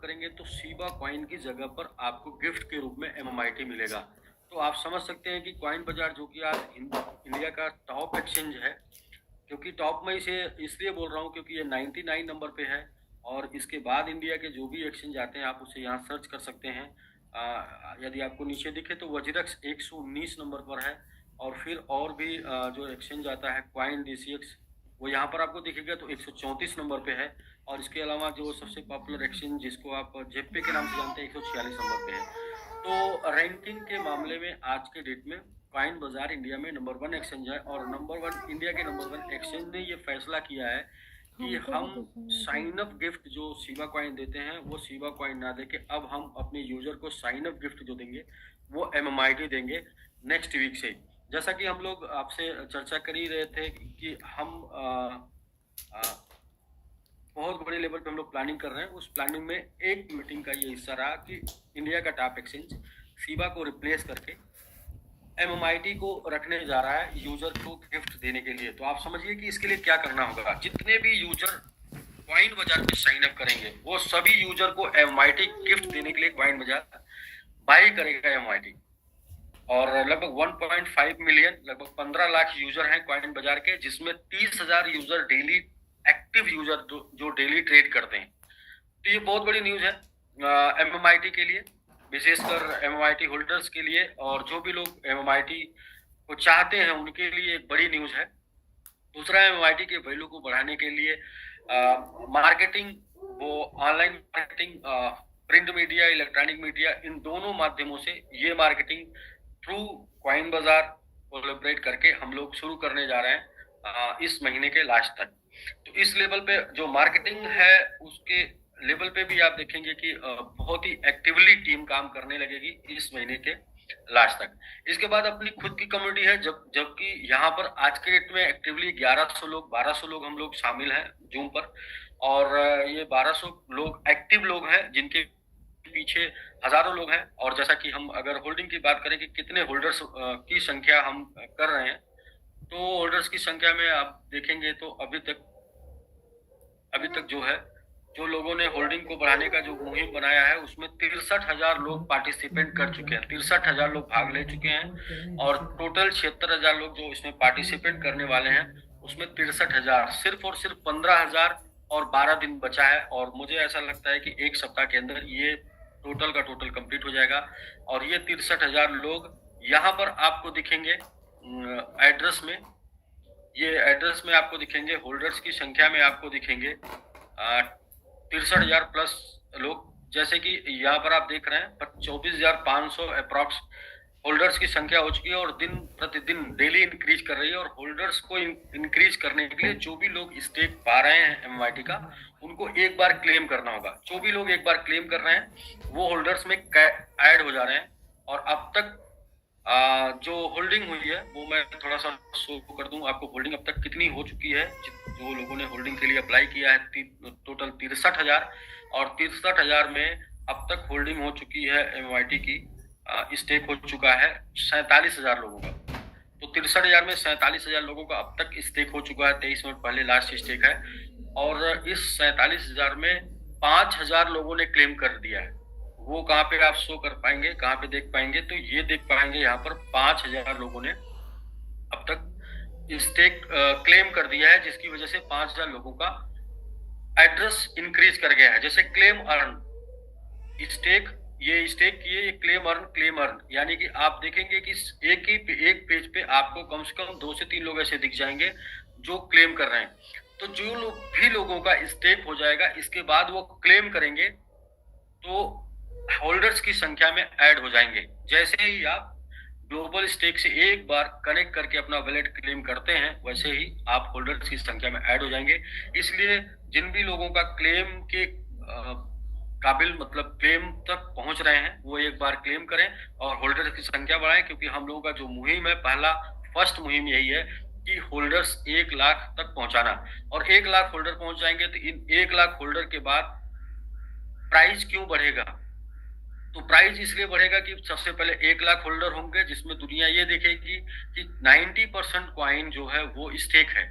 करेंगे तो Shiba coin की जगह पर आपको गिफ्ट के रूप में एमएमआईटी मिलेगा। तो आप समझ सकते हैं कि कॉइन बाजार जो कि आज इंडिया का टॉप एक्सचेंज है, क्योंकि टॉप में इसे इसलिए बोल रहा हूँ क्योंकि ये 99 नंबर पे है। और इसके बाद इंडिया के जो भी एक्सचेंज आते हैं आप उसे यहाँ सर्च कर सकते हैं। यदि आपको नीचे दिखे तो वजीरक्स 119 नंबर पर है। और फिर और भी जो एक्सचेंज आता है क्वाइन डीसीएक्स, वो यहाँ पर आपको दिखेगा तो 134 नंबर पे है। और इसके अलावा जो सबसे पॉपुलर एक्सचेंज जिसको आप जेपे के नाम से जानते हैं 146 नंबर पे है। तो रैंकिंग के मामले में आज के डेट में कॉइन बाजार इंडिया में नंबर 1 एक्सचेंज है। और इंडिया के नंबर 1 एक्सचेंज ने ये फैसला किया है कि हम साइन अप गिफ्ट जो शिबा कॉइन देते हैं वो शिबा कॉइन ना देके अब हम अपने यूजर को साइन अप गिफ्ट जो देंगे वो एमएमआईटी देंगे नेक्स्ट वीक से। जैसा कि हम लोग आपसे चर्चा कर ही रहे थे कि हम बहुत बड़े लेवल पे हम लोग प्लानिंग कर रहे हैं। उस प्लानिंग में एक मीटिंग का ये हिस्सा रहा कि इंडिया का टॉप एक्सचेंज शिबा को रिप्लेस करके एमएमआईटी को रखने जा रहा है यूजर को गिफ्ट देने के लिए। तो आप समझिए कि इसके लिए क्या करना होगा। जितने भी यूजर कॉइन बाजार पे साइन अप करेंगे वो सभी यूजर को एमएमआईटी गिफ्ट देने के लिए कॉइन बाजार बाय करेगा एमएमआईटी। और लगभग 1.5 मिलियन लगभग 15 लाख यूजर हैं कॉइन बाजार के, जिसमें 30,000 यूजर डेली एक्टिव यूजर जो डेली ट्रेड करते हैं। तो ये बहुत बड़ी न्यूज है एमएमआईटी के लिए, विशेषकर एमएमआईटी होल्डर्स के लिए। और जो भी लोग एमएमआईटी को चाहते हैं उनके लिए एक बड़ी न्यूज है। दूसरा, एमएमआईटी के वैल्यू को बढ़ाने के लिए मार्केटिंग, वो online marketing, print media, electronic media, इन दोनों माध्यमों से ये marketing through Coin Bazaar collaborate करके हम लोग शुरू करने जा रहे हैं इस महीने के लास्ट तक। तो इस लेवल पे जो मार्केटिंग है उसके लेवल पे भी आप देखेंगे कि बहुत ही एक्टिवली टीम काम करने लगेगी इस महीने के लास्ट तक। इसके बाद अपनी खुद की कम्युनिटी है, जबकि यहाँ पर आज के डेट में एक्टिवली 1100 लोग 1200 लोग हम लोग शामिल हैं जूम पर। और ये 1200 लोग एक्टिव लोग हैं जिनके पीछे हजारों लोग हैं। और जैसा कि हम अगर होल्डिंग की बात करें कि कितने होल्डर्स की संख्या हम कर रहे हैं, तो होल्डर्स की संख्या में आप देखेंगे तो अभी तक जो है, जो लोगों ने होल्डिंग को बढ़ाने का जो मुहिम बनाया है उसमें 63,000 लोग पार्टिसिपेट कर चुके हैं, 63,000 लोग भाग ले चुके हैं। और टोटल 76,000 लोग जो इसमें पार्टिसिपेट करने वाले हैं उसमें 63,000, सिर्फ और सिर्फ 15,000 और 12 दिन बचा है। और मुझे ऐसा लगता है कि एक सप्ताह के अंदर ये टोटल का टोटल कंप्लीट हो जाएगा। और ये 63,000 लोग यहाँ पर आपको दिखेंगे एड्रेस में, ये एड्रेस में आपको दिखेंगे, होल्डर्स की संख्या में आपको दिखेंगे 63,000 प्लस लोग। जैसे कि यहाँ पर आप देख रहे हैं 24,500 अप्रॉक्स होल्डर्स की संख्या हो चुकी है और दिन प्रतिदिन डेली इंक्रीज कर रही है। और होल्डर्स को इंक्रीज करने के लिए जो भी लोग स्टेक पा रहे हैं एमएमआईटी का, उनको एक बार क्लेम करना होगा। जो भी लोग एक बार क्लेम कर रहे हैं वो होल्डर्स में ऐड हो जा रहे हैं। और अब तक जो होल्डिंग हुई है वो मैं थोड़ा सा शो कर दूं आपको, होल्डिंग अब तक कितनी हो चुकी है। जो लोगों ने होल्डिंग के लिए अप्लाई किया है टोटल 63,000, और 63,000 में अब तक होल्डिंग हो चुकी है एमएमआईटी की, स्टेक हो चुका है 47,000 लोगों का। तो 63,000 में 47,000 लोगों का अब तक स्टेक हो चुका है, 23 मिनट पहले लास्ट स्टेक है। और इस 47,000 में 5,000 लोगों ने क्लेम कर दिया है। वो कहाँ पे आप शो कर पाएंगे, कहाँ पे देख पाएंगे, तो ये देख पाएंगे यहाँ पर 5,000 लोगों ने अब तक स्टेक क्लेम कर दिया है, जिसकी वजह से 5,000 लोगों का एड्रेस इंक्रीज कर गया है। जैसे क्लेम अर्न, स्टेक, ये स्टेक किए, ये क्लेम अर्न, यानी कि आप देखेंगे कि एक पेज पे आपको कम से कम 2 से 3 लोग ऐसे दिख जाएंगे जो क्लेम कर रहे हैं। तो जो लोगों का स्टेक हो जाएगा, इसके बाद वो क्लेम करेंगे तो होल्डर्स की संख्या में ऐड हो जाएंगे। जैसे ही आप ग्लोबल स्टेक से एक बार कनेक्ट करके अपना वैलेट क्लेम करते हैं, वैसे ही आप होल्डर्स की संख्या में ऐड हो जाएंगे। इसलिए जिन भी लोगों का क्लेम के काबिल, मतलब क्लेम तक पहुंच रहे हैं, वो एक बार क्लेम करें और होल्डर्स की संख्या बढ़ाएं। क्योंकि हम लोगों का जो मुहिम है, फर्स्ट मुहिम यही है कि होल्डर्स 1 लाख तक पहुंचाना। और 1 लाख होल्डर पहुंच जाएंगे तो इन 1 लाख होल्डर के बाद प्राइस क्यों बढ़ेगा? तो प्राइस इसलिए बढ़ेगा कि सबसे पहले 1 लाख होल्डर होंगे, जिसमें दुनिया ये देखेगी कि 90% कॉइन जो है वो स्टेक है,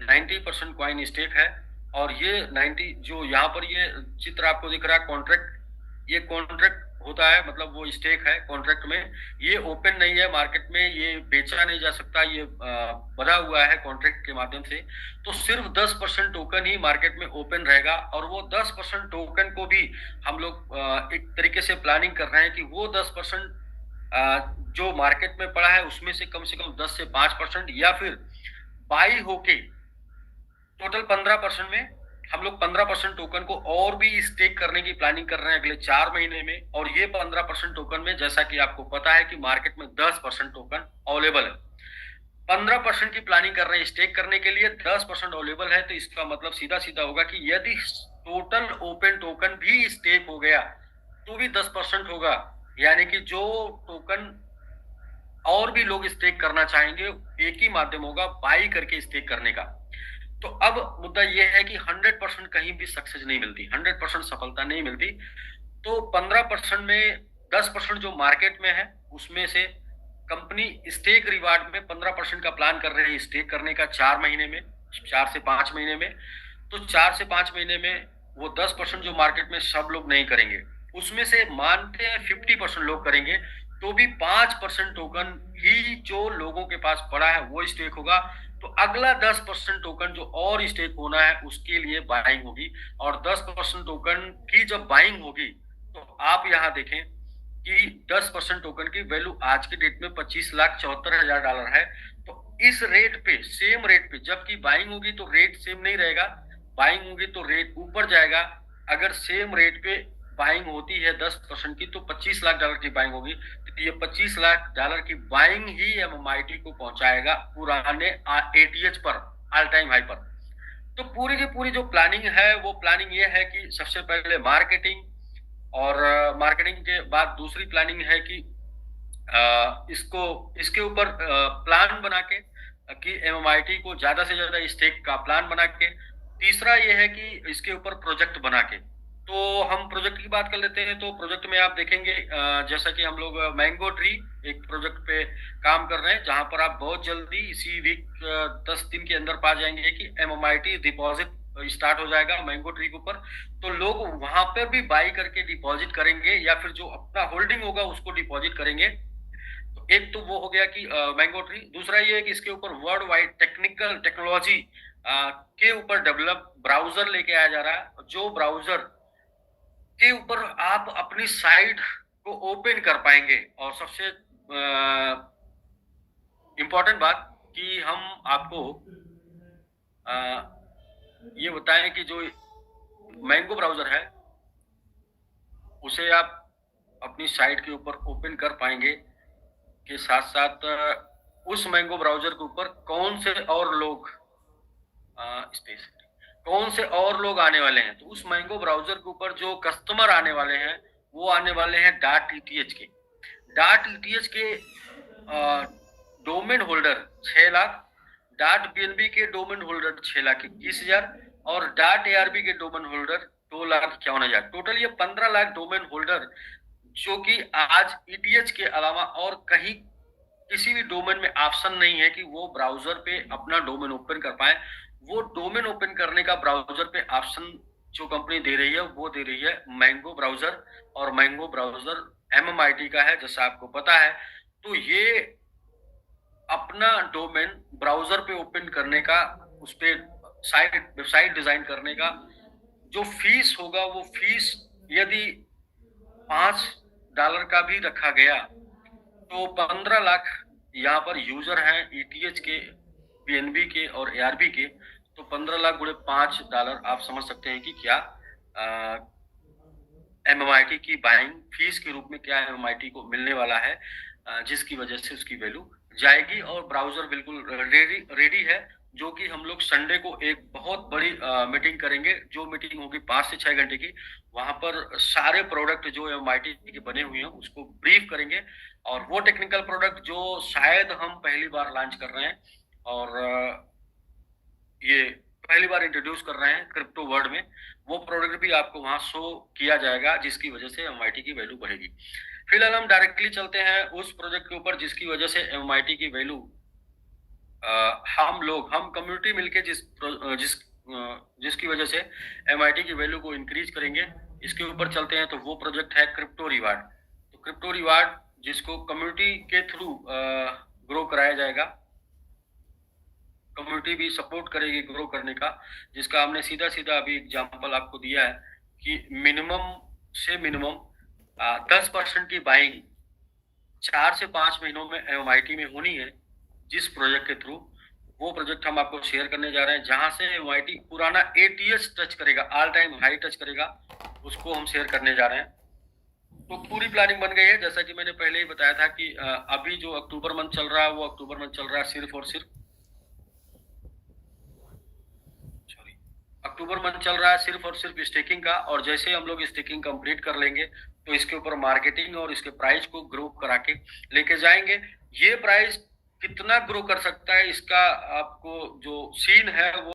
90% कॉइन स्टेक है। और ये 90 जो यहाँ पर ये चित्र आपको दिख रहा है कॉन्ट्रैक्ट, ये कॉन्ट्रैक्ट होता है, मतलब वो स्टेक है कॉन्ट्रैक्ट में, ये ओपन नहीं है मार्केट में, ये बेचा नहीं जा सकता, ये बना हुआ है कॉन्ट्रैक्ट के माध्यम से। तो सिर्फ 10% टोकन ही मार्केट में ओपन रहेगा, और वो 10% टोकन को भी हम लोग एक तरीके से प्लानिंग कर रहे हैं कि वो 10% जो मार्केट में पड़ा है उसमें से कम 10 से 5% या फिर बाई होके टोटल 15% में हम लोग 15% टोकन को और भी स्टेक करने की प्लानिंग कर रहे हैं अगले 4 महीने में। और ये 15% टोकन में, जैसा कि आपको पता है कि मार्केट में 10% टोकन अवेलेबल है, 15% की प्लानिंग कर रहे हैं स्टेक करने के लिए, 10% अवेलेबल है। तो इसका मतलब सीधा सीधा होगा कि यदि टोटल ओपन टोकन भी स्टेक हो गया तो भी 10% होगा, यानी कि जो टोकन और भी लोग स्टेक करना चाहेंगे एक ही माध्यम होगा, बाई करके स्टेक करने का। तो अब मुद्दा यह है कि 100% कहीं भी सक्सेस नहीं मिलती, 100% सफलता नहीं मिलती। तो 15% में 10% जो मार्केट में है उसमें से कंपनी स्टेक रिवार्ड में 15% का प्लान कर रही है स्टेक करने का 4 महीने में, 4 से 5 महीने में। तो 4 से 5 महीने में वो 10% जो मार्केट में सब लोग नहीं करेंगे, उसमें से मानते हैं 50% लोग करेंगे, तो भी 5% टोकन ही जो लोगों के पास पड़ा है वो स्टेक होगा। तो अगला 10% टोकन जो और स्टेक होना है उसके लिए बाइंग होगी, और 10% टोकन की जब बाइंग होगी तो आप यहाँ देखें कि 10% टोकन की वैल्यू आज के डेट में $25,74,000 है। तो इस रेट पे, सेम रेट पे, जबकि बाइंग होगी तो रेट सेम नहीं रहेगा, बाइंग होगी तो रेट ऊपर जाएगा। अगर सेम रेट पे बाइंग होती है 10% की तो $25 लाख की बाइंग होगी, तो ये $25 लाख की बाइंग ही एमएमआईटी को पहुंचाएगा पुराने एटीएच पर, ऑल टाइम हाई पर। तो पूरी की पूरी जो प्लानिंग है वो प्लानिंग ये है कि सबसे पहले मार्केटिंग, और मार्केटिंग के बाद दूसरी प्लानिंग है कि इसको इसके ऊपर प्लान बना के कि एमएमआईटी को ज्यादा से ज्यादा स्टेक का प्लान बना के, तीसरा ये है कि इसके ऊपर प्रोजेक्ट बना के। तो हम प्रोजेक्ट की बात कर लेते हैं। तो प्रोजेक्ट में आप देखेंगे जैसा कि हम लोग मैंगो ट्री एक प्रोजेक्ट पे काम कर रहे हैं, जहां पर आप बहुत जल्दी इसी वीक 10 दिन के अंदर पा जाएंगे कि एमएमआईटी डिपॉजिट स्टार्ट हो जाएगा मैंगो ट्री के ऊपर। तो लोग वहां पर भी बाई करके डिपॉजिट करेंगे, या फिर जो अपना होल्डिंग होगा उसको डिपॉजिट करेंगे। तो एक तो वो हो गया कि मैंगो ट्री। दूसरा ये है कि इसके ऊपर वर्ल्ड वाइड टेक्नोलॉजी के ऊपर डेवलप ब्राउजर लेके आया जा रहा है, जो ब्राउजर के ऊपर आप अपनी साइट को ओपन कर पाएंगे। और सबसे इंपॉर्टेंट बात कि हम आपको ये बताएं कि जो मैंगो ब्राउजर है उसे आप अपनी साइट के ऊपर ओपन कर पाएंगे, के साथ साथ उस मैंगो ब्राउजर के ऊपर कौन से और लोग कौन से और लोग आने वाले हैं। तो उस मैंगो ब्राउजर के ऊपर जो कस्टमर आने वाले हैं वो आने वाले हैं डाट ईटीएच के। डाट ईटीएच के domain holder 6 lakh, dot BNB के डोमेन होल्डर 6,21,000, और डाट एआरबी के डोमेन होल्डर 2,51,000। टोटल ये 15 लाख डोमेन होल्डर, जो कि आज ईटीएच के अलावा और कहीं किसी भी डोमेन में ऑप्शन नहीं है कि वो ब्राउजर पे अपना डोमेन ओपन कर पाए। वो डोमेन ओपन करने का ब्राउजर पे ऑप्शन जो कंपनी दे रही है वो दे रही है मैंगो ब्राउजर, और मैंगो ब्राउजर एमएमआईटी का है जैसा आपको पता है। तो ये अपना डोमेन ब्राउजर पे ओपन करने का, उस पे वेबसाइट डिजाइन करने का जो फीस होगा, वो फीस यदि $5 का भी रखा गया तो 15 लाख यहाँ पर यूजर हैं ईटीएच के, बीएनबी के और एआरबी के। तो 15 लाख गुणे $5 आप समझ सकते हैं कि क्या एमएमआईटी की बाइंग फीस के रूप में क्या एमएमआईटी को मिलने वाला है, जिसकी वजह से उसकी वैल्यू जाएगी। और ब्राउजर बिल्कुल रेडी है, जो कि हम लोग संडे को एक बहुत बड़ी मीटिंग करेंगे, जो मीटिंग होगी 5 से 6 घंटे की। वहां पर सारे प्रोडक्ट जो एमआईटी के बने हुए हैं उसको ब्रीफ करेंगे, और वो टेक्निकल प्रोडक्ट जो शायद हम पहली बार लॉन्च कर रहे हैं और ये पहली बार इंट्रोड्यूस कर रहे हैं क्रिप्टो वर्ल्ड में, वो प्रोडक्ट भी आपको वहां शो किया जाएगा, जिसकी वजह से एमआईटी की वैल्यू बढ़ेगी। फिलहाल हम डायरेक्टली चलते हैं उस प्रोजेक्ट के ऊपर जिसकी वजह से एमआईटी की वैल्यू हम कम्युनिटी मिलके जिस जिसकी वजह से एमआईटी की वैल्यू को इंक्रीज करेंगे। इसके ऊपर चलते हैं तो वो प्रोजेक्ट है क्रिप्टो रिवार्ड। तो क्रिप्टो रिवार्ड जिसको कम्युनिटी के थ्रू ग्रो कराया जाएगा, कम्युनिटी भी सपोर्ट करेगी ग्रो करने का, जिसका हमने सीधा सीधा अभी एग्जांपल आपको दिया है कि मिनिमम 10% की बाइंग 4 से 5 महीनों में एमआईटी में होनी है। जिस प्रोजेक्ट के थ्रू, वो प्रोजेक्ट हम आपको शेयर करने जा रहे हैं, जहां से एमआईटी पुराना एटीएस टच करेगा, ऑल टाइम हाई टच करेगा, उसको हम शेयर करने जा रहे हैं। तो पूरी प्लानिंग बन गई है। जैसा कि मैंने पहले ही बताया था कि अभी जो अक्टूबर मंथ चल रहा है, वो अक्टूबर मंथ चल रहा है सिर्फ और सिर्फ अक्टूबर मंथ चल रहा है सिर्फ और सिर्फ स्टेकिंग का। और जैसे ही हम लोग स्टेकिंग कंप्लीट कर लेंगे तो इसके ऊपर मार्केटिंग और इसके प्राइस को ग्रो करा के लेके जाएंगे। ये प्राइस कितना ग्रो कर सकता है, इसका आपको जो सीन है वो